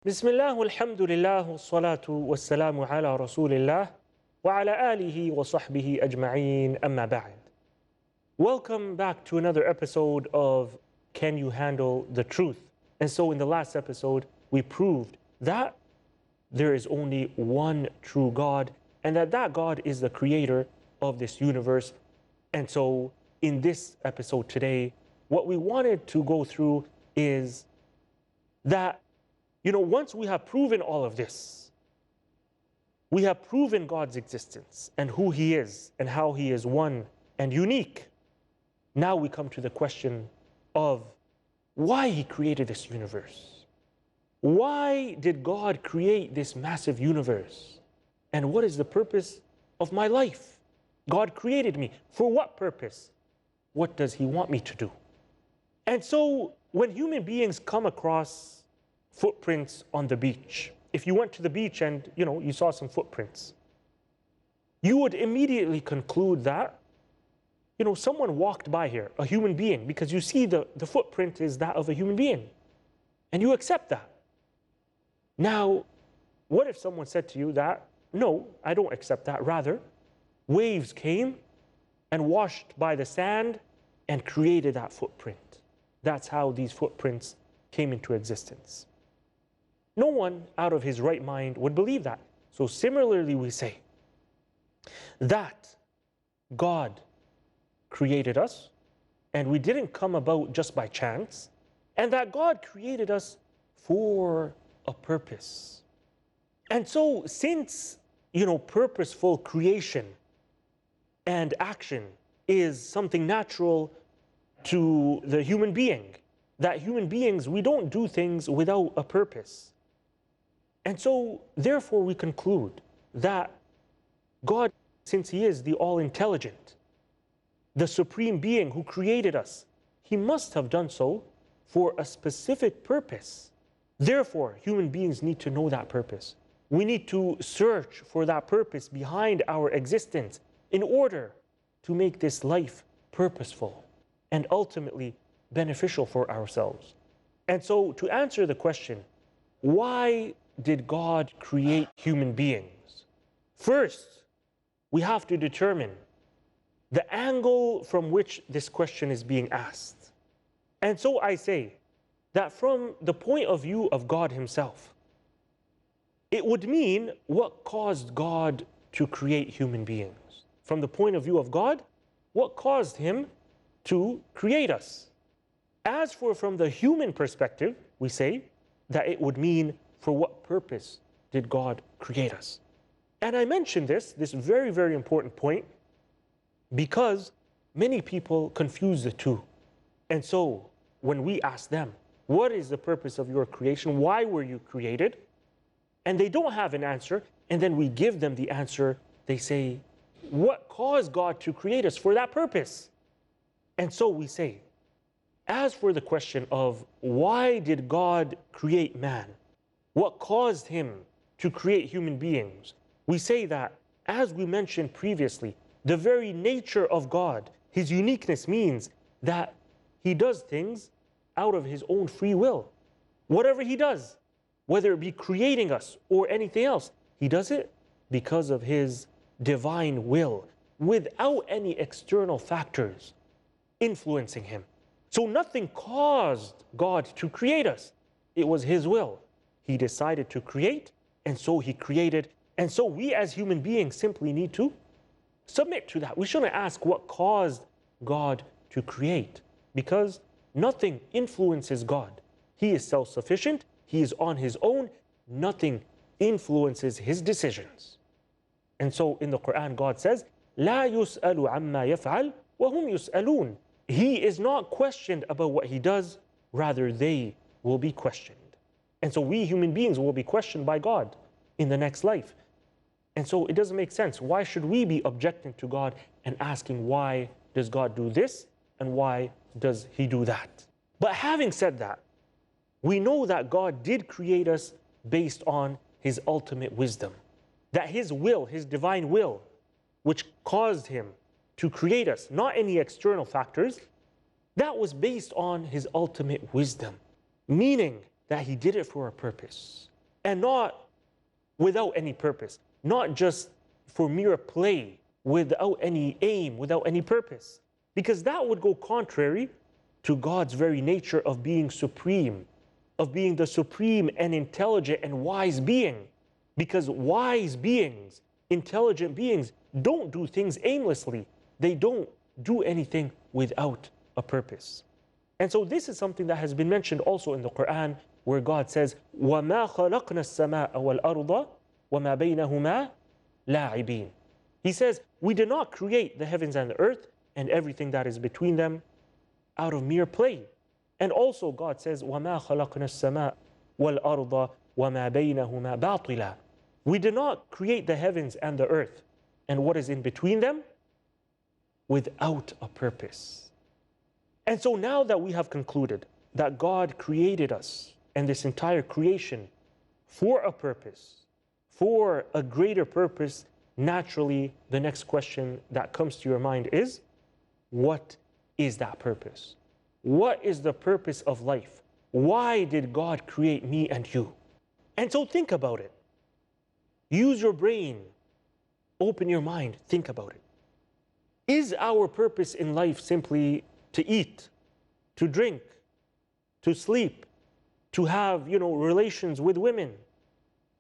بسم الله والحمد لله والصلاة والسلام على رسول الله وعلى آله وصحبه أجمعين أما بعد. Welcome back to another episode of Can You Handle the Truth? And so in the last episode, we proved that there is only one true God and that God is the creator of this universe. And so in this episode today, what we wanted to go through is that once we have proven all of this, we have proven God's existence and who He is and how He is one and unique. Now we come to the question of why He created this universe. Why did God create this massive universe? And what is the purpose of my life? God created me. For what purpose? What does He want me to do? And so when human beings come across footprints on the beach. If you went to the beach and you saw some footprints, you would immediately conclude that someone walked by here, a human being, because you see the footprint is that of a human being, and you accept that. Now, what if someone said to you that, no, I don't accept that, rather, waves came and washed by the sand and created that footprint. That's how these footprints came into existence. No one out of his right mind would believe that. So similarly, we say that God created us and we didn't come about just by chance, and that God created us for a purpose. And so since, purposeful creation and action is something natural to the human being, that human beings, we don't do things without a purpose. And so, therefore, we conclude that God, since He is the all-intelligent, the supreme being who created us, He must have done so for a specific purpose. Therefore, human beings need to know that purpose. We need to search for that purpose behind our existence in order to make this life purposeful and ultimately beneficial for ourselves. And so, to answer the question, why did God create human beings? First, we have to determine the angle from which this question is being asked. And so I say that from the point of view of God Himself, it would mean what caused God to create human beings. From the point of view of God, what caused Him to create us? As for from the human perspective, we say that it would mean for what purpose did God create us? And I mention this very, very important point, because many people confuse the two. And so when we ask them, what is the purpose of your creation? Why were you created? And they don't have an answer. And then we give them the answer. They say, what caused God to create us for that purpose? And so we say, as for the question of why did God create man? What caused Him to create human beings? We say that, as we mentioned previously, the very nature of God, His uniqueness, means that He does things out of His own free will. Whatever He does, whether it be creating us or anything else, He does it because of His divine will, without any external factors influencing Him. So nothing caused God to create us. It was His will. He decided to create, and so He created. And so we as human beings simply need to submit to that. We shouldn't ask what caused God to create, because nothing influences God. He is self-sufficient. He is on His own. Nothing influences His decisions. And so in the Quran, God says, لا يسأل عما يفعل وهم يسألون. He is not questioned about what He does. Rather, they will be questioned. And so we human beings will be questioned by God in the next life. And so it doesn't make sense. Why should we be objecting to God and asking, why does God do this and why does He do that? But having said that, we know that God did create us based on His ultimate wisdom. That His will, His divine will, which caused Him to create us, not any external factors, that was based on His ultimate wisdom, meaning that He did it for a purpose. and not without any purpose, not just for mere play, without any aim, without any purpose. Because that would go contrary to God's very nature of being supreme, of being the supreme and intelligent and wise being. Because wise beings, intelligent beings, don't do things aimlessly. They don't do anything without a purpose. And so this is something that has been mentioned also in the Quran, where God says, وَمَا خَلَقْنَا السَّمَاءَ وَالْأَرْضَ وَمَا بَيْنَهُمَا لَاعِبِينَ. He says, we did not create the heavens and the earth and everything that is between them out of mere play. And also God says, وَمَا خَلَقْنَا السَّمَاءَ وَالْأَرْضَ وَمَا بَيْنَهُمَا بَاطِلًا. We did not create the heavens and the earth and what is in between them without a purpose. And so now that we have concluded that God created us and this entire creation for a purpose, for a greater purpose, naturally the next question that comes to your mind is, what is that purpose? What is the purpose of life? Why did God create me and you? And so think about it. Use your brain. Open your mind. Think about it. Is our purpose in life simply to eat, to drink, to sleep, to have, relations with women,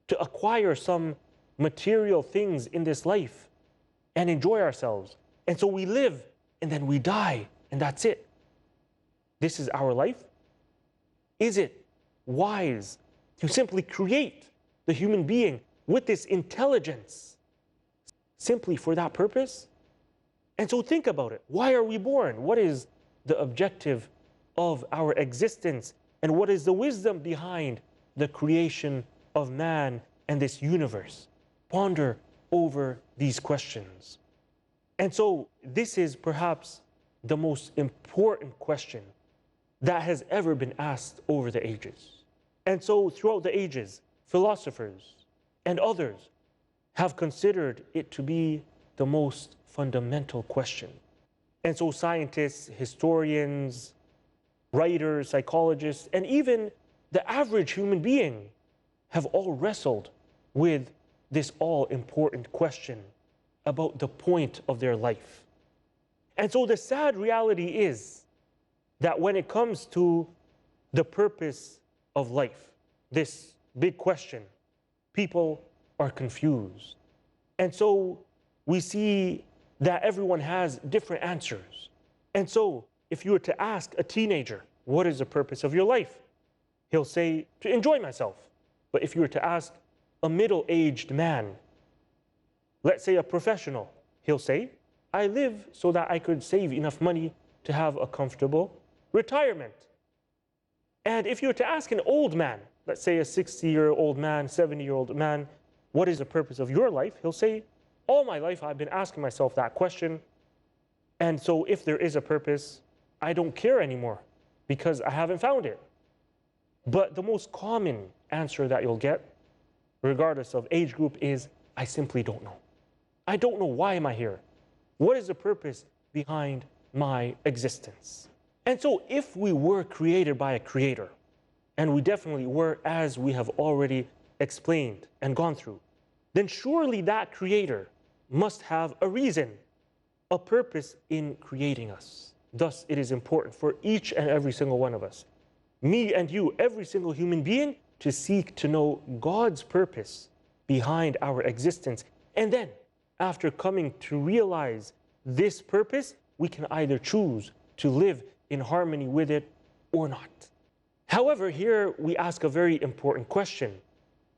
to acquire some material things in this life and enjoy ourselves? And so we live and then we die and that's it. This is our life? Is it wise to simply create the human being with this intelligence simply for that purpose? And so think about it. Why are we born? What is the objective of our existence? And what is the wisdom behind the creation of man and this universe? Ponder over these questions. And so this is perhaps the most important question that has ever been asked over the ages. And so throughout the ages, philosophers and others have considered it to be the most fundamental question. And so scientists, historians, writers, psychologists, and even the average human being have all wrestled with this all-important question about the point of their life. And so the sad reality is that when it comes to the purpose of life, this big question, people are confused. And so we see that everyone has different answers. And so if you were to ask a teenager, what is the purpose of your life? He'll say, to enjoy myself. But if you were to ask a middle-aged man, let's say a professional, he'll say, I live so that I could save enough money to have a comfortable retirement. And if you were to ask an old man, let's say a 60-year-old man, 70-year-old man, what is the purpose of your life? He'll say, all my life I've been asking myself that question. And so if there is a purpose, I don't care anymore because I haven't found it. But the most common answer that you'll get, regardless of age group, is, I simply don't know. I don't know, why am I here? What is the purpose behind my existence? And so if we were created by a creator, and we definitely were, as we have already explained and gone through, then surely that creator must have a reason, a purpose in creating us. Thus, it is important for each and every single one of us, me and you, every single human being, to seek to know God's purpose behind our existence. And then, after coming to realize this purpose, we can either choose to live in harmony with it or not. However, here we ask a very important question,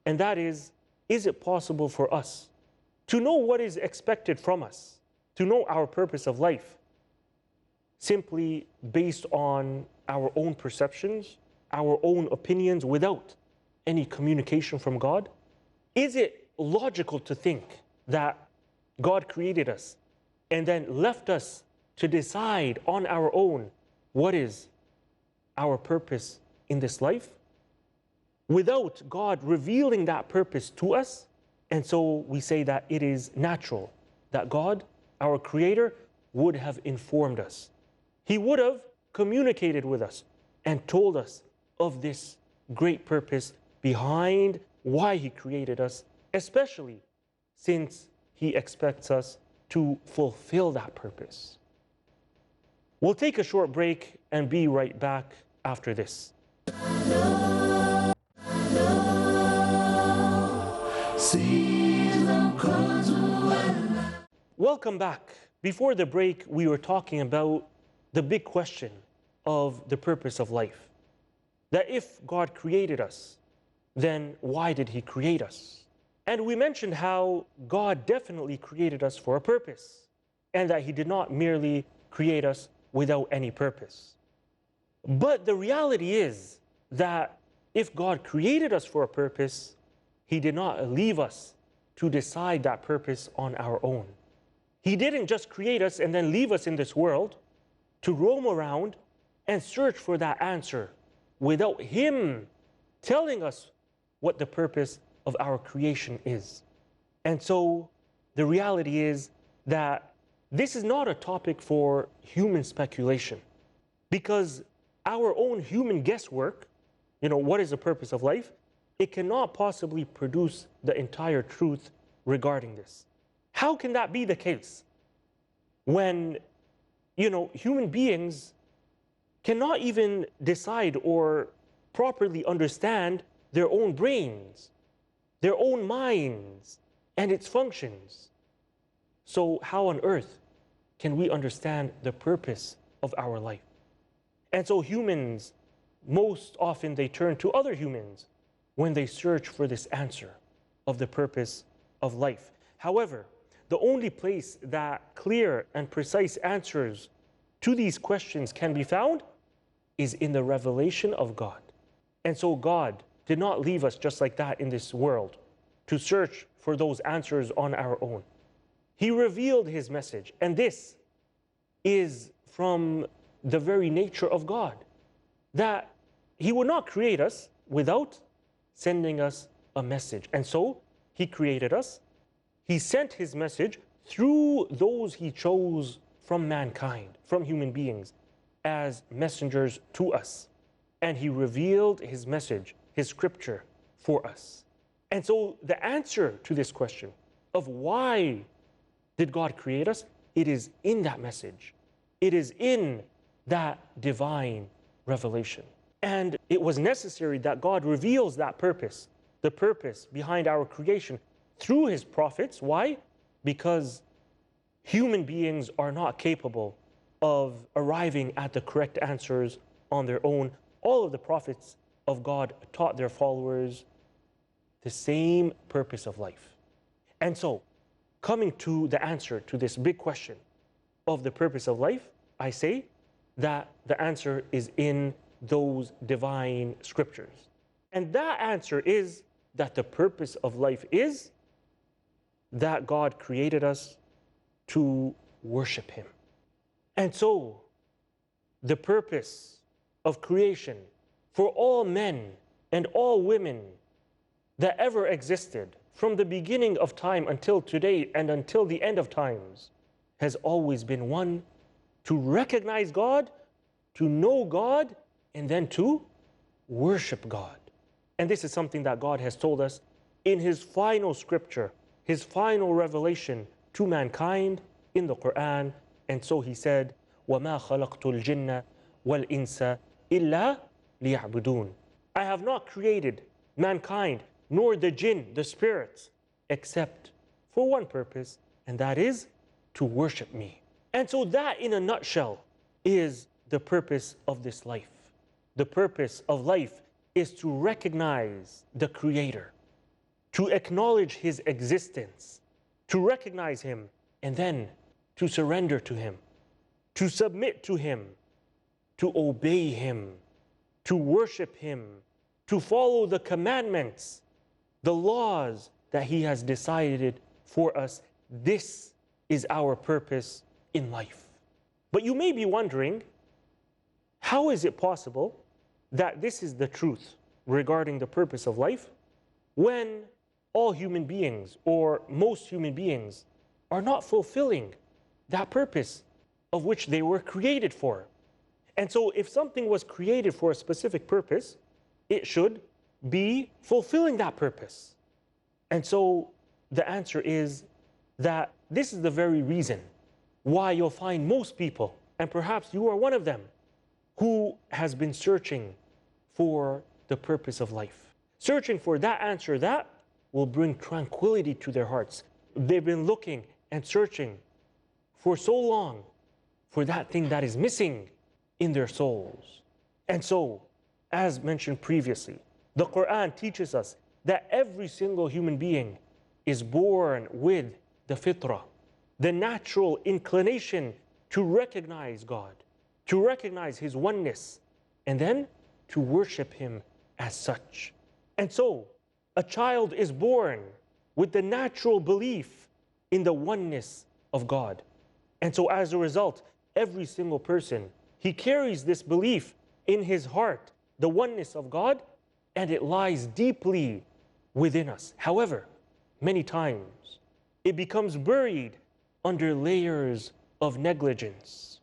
and that is it possible for us to know what is expected from us, to know our purpose of life, simply based on our own perceptions, our own opinions, without any communication from God? Is it logical to think that God created us and then left us to decide on our own what is our purpose in this life, without God revealing that purpose to us? And so we say that it is natural that God, our Creator, would have informed us. He would have communicated with us and told us of this great purpose behind why He created us, especially since He expects us to fulfill that purpose. We'll take a short break and be right back after this. Welcome back. Before the break, we were talking about the big question of the purpose of life. That if God created us, then why did He create us? And we mentioned how God definitely created us for a purpose, and that He did not merely create us without any purpose. But the reality is that if God created us for a purpose, He did not leave us to decide that purpose on our own. He didn't just create us and then leave us in this world to roam around and search for that answer without Him telling us what the purpose of our creation is. And so the reality is that this is not a topic for human speculation, because our own human guesswork, what is the purpose of life, it cannot possibly produce the entire truth regarding this. How can that be the case when, human beings cannot even decide or properly understand their own brains, their own minds, and its functions? So how on earth can we understand the purpose of our life? And so humans, most often they turn to other humans when they search for this answer of the purpose of life. However, the only place that clear and precise answers to these questions can be found is in the revelation of God. And so God did not leave us just like that in this world to search for those answers on our own. He revealed His message, and this is from the very nature of God, that He would not create us without sending us a message. And so He created us. He sent His message through those He chose from mankind, from human beings, as messengers to us. And He revealed His message, His scripture, for us. And so the answer to this question of why did God create us, it is in that message. It is in that divine revelation. And it was necessary that God reveals that purpose, the purpose behind our creation, through His prophets. Why? Because human beings are not capable of arriving at the correct answers on their own. All of the prophets of God taught their followers the same purpose of life. And so, coming to the answer to this big question of the purpose of life, I say that the answer is in those divine scriptures. And that answer is that the purpose of life is that God created us to worship Him. And so, the purpose of creation for all men and all women that ever existed from the beginning of time until today and until the end of times has always been one: to recognize God, to know God, and then to worship God. And this is something that God has told us in His final scripture, His final revelation to mankind in the Quran. And so He said, وَمَا خَلَقْتُ الْجِنَّ وَالْإِنسَ إِلَّا لِيَعْبُدُونَ. I have not created mankind, nor the jinn, the spirits, except for one purpose, and that is to worship me. And so that, in a nutshell, is the purpose of this life. The purpose of life is to recognize the Creator, to acknowledge His existence, to recognize Him, and then to surrender to Him, to submit to Him, to obey Him, to worship Him, to follow the commandments, the laws that He has decided for us. This is our purpose in life. But you may be wondering, how is it possible that this is the truth regarding the purpose of life when all human beings, or most human beings, are not fulfilling that purpose of which they were created for? And so if something was created for a specific purpose, it should be fulfilling that purpose? And so the answer is that this is the very reason why you'll find most people, and perhaps you are one of them, who has been searching for the purpose of life, searching for that answer that will bring tranquility to their hearts. They've been looking and searching for so long for that thing that is missing in their souls. And so, as mentioned previously, the Quran teaches us that every single human being is born with the fitrah, the natural inclination to recognize God, to recognize His oneness, and then to worship Him as such. And so, a child is born with the natural belief in the oneness of God. And so as a result, every single person, he carries this belief in his heart, the oneness of God, and it lies deeply within us. However, many times, it becomes buried under layers of negligence,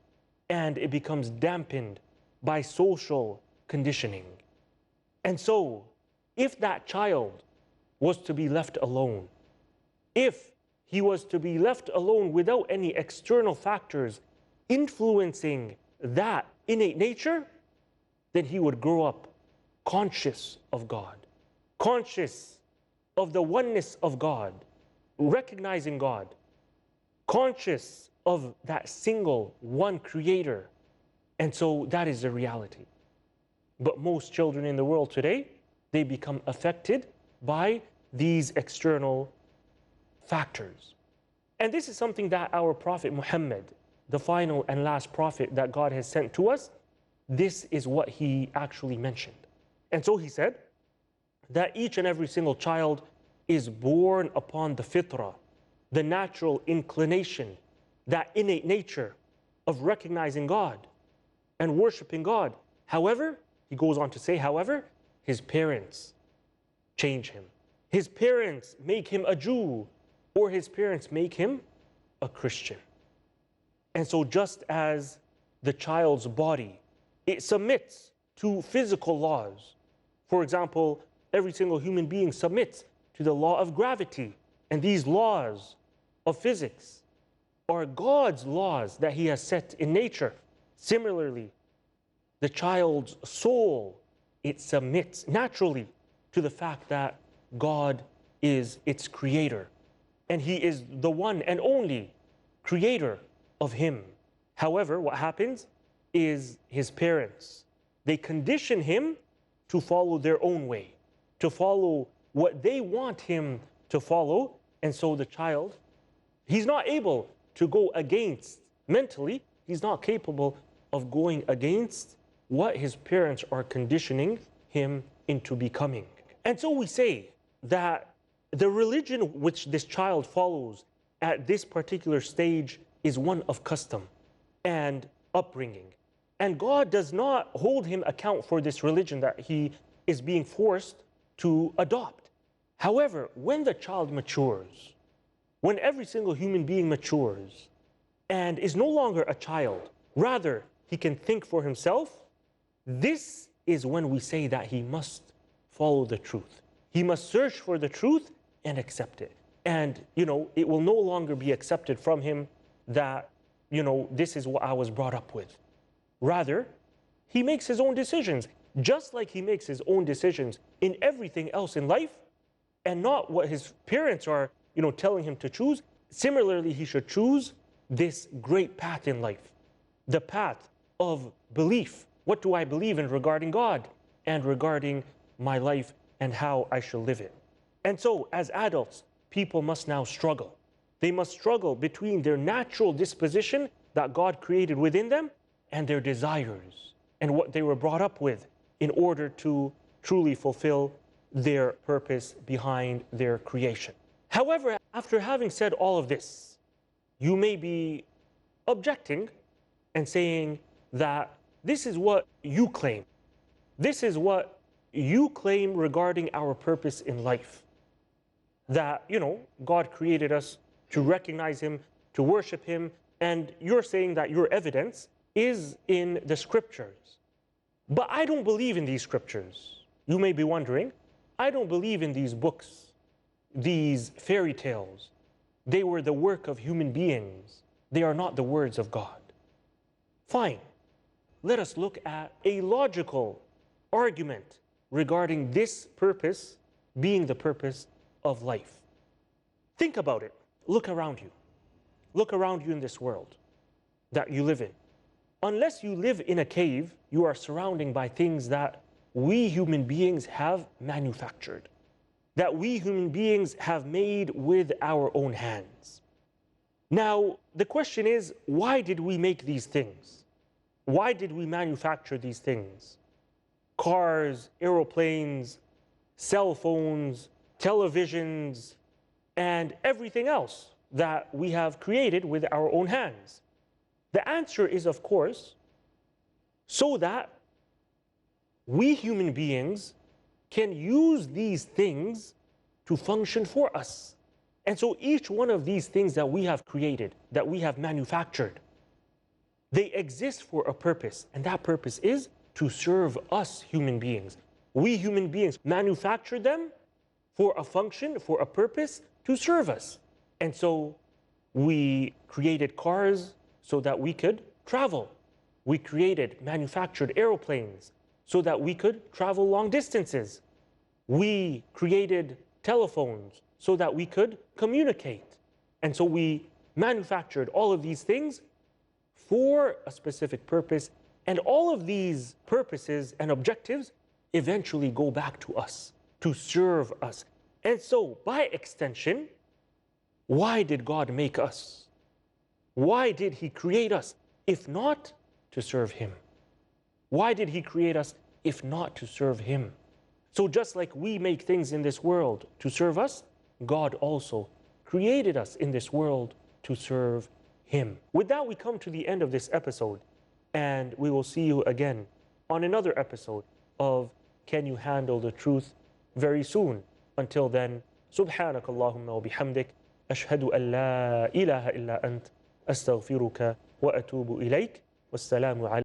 and it becomes dampened by social conditioning. And so, if that child was to be left alone, if he was to be left alone without any external factors influencing that innate nature, then he would grow up conscious of God, conscious of the oneness of God, recognizing God, conscious of that single one creator. And so that is the reality. But most children in the world today, they become affected by these external factors. And this is something that our Prophet Muhammad, the final and last prophet that God has sent to us, this is what he actually mentioned. And so he said that each and every single child is born upon the fitrah, the natural inclination, that innate nature of recognizing God and worshiping God. However, he goes on to say, however, his parents change him. His parents make him a Jew, or his parents make him a Christian. And so just as the child's body, it submits to physical laws. For example, every single human being submits to the law of gravity. And these laws of physics are God's laws that He has set in nature. Similarly, the child's soul, it submits naturally to the fact that God is its creator. And He is the one and only creator of him. However, what happens is his parents, they condition him to follow their own way, to follow what they want him to follow. And so the child, he's not able to go against, mentally, he's not capable of going against what his parents are conditioning him into becoming. And so we say that the religion which this child follows at this particular stage is one of custom and upbringing. And God does not hold him account for this religion that he is being forced to adopt. However, when the child matures, when every single human being matures and is no longer a child, rather he can think for himself, this is when we say that he must follow the truth. He must search for the truth and accept it. And, it will no longer be accepted from him that, this is what I was brought up with. Rather, he makes his own decisions, just like he makes his own decisions in everything else in life, and not what his parents are, telling him to choose. Similarly, he should choose this great path in life, the path of belief. What do I believe in regarding God and regarding my life and how I shall live it? And so, as adults, people must now struggle. They must struggle between their natural disposition that God created within them and their desires and what they were brought up with in order to truly fulfill their purpose behind their creation. However, after having said all of this, you may be objecting and saying that this is what you claim. This is what you claim regarding our purpose in life. That, God created us to recognize Him, to worship Him, and you're saying that your evidence is in the scriptures. But I don't believe in these scriptures. You may be wondering, I don't believe in these books, these fairy tales. They were the work of human beings. They are not the words of God. Fine. Let us look at a logical argument regarding this purpose being the purpose of life. Think about it. Look around you. Look around you in this world that you live in. Unless you live in a cave, you are surrounded by things that we human beings have manufactured, that we human beings have made with our own hands. Now, the question is, why did we make these things? Why did we manufacture these things? Cars, aeroplanes, cell phones, televisions, and everything else that we have created with our own hands. The answer is, of course, so that we human beings can use these things to function for us. And so each one of these things that we have created, that we have manufactured, they exist for a purpose, and that purpose is to serve us human beings. We human beings manufacture them for a function, for a purpose, to serve us. And so we created cars so that we could travel. We created, manufactured aeroplanes so that we could travel long distances. We created telephones so that we could communicate. And so we manufactured all of these things for a specific purpose. And all of these purposes and objectives eventually go back to us, to serve us. And so, by extension, why did God make us? Why did He create us, if not to serve Him? Why did He create us, if not to serve Him? So just like we make things in this world to serve us, God also created us in this world to serve Him. With that, we come to the end of this episode, and we will see you again on another episode of Can You Handle the Truth very soon. Until then, سبحانك اللهم وبحمدك أشهد أن لا إله إلا أنت أستغفرك وأتوب إليك والسلام عليكم.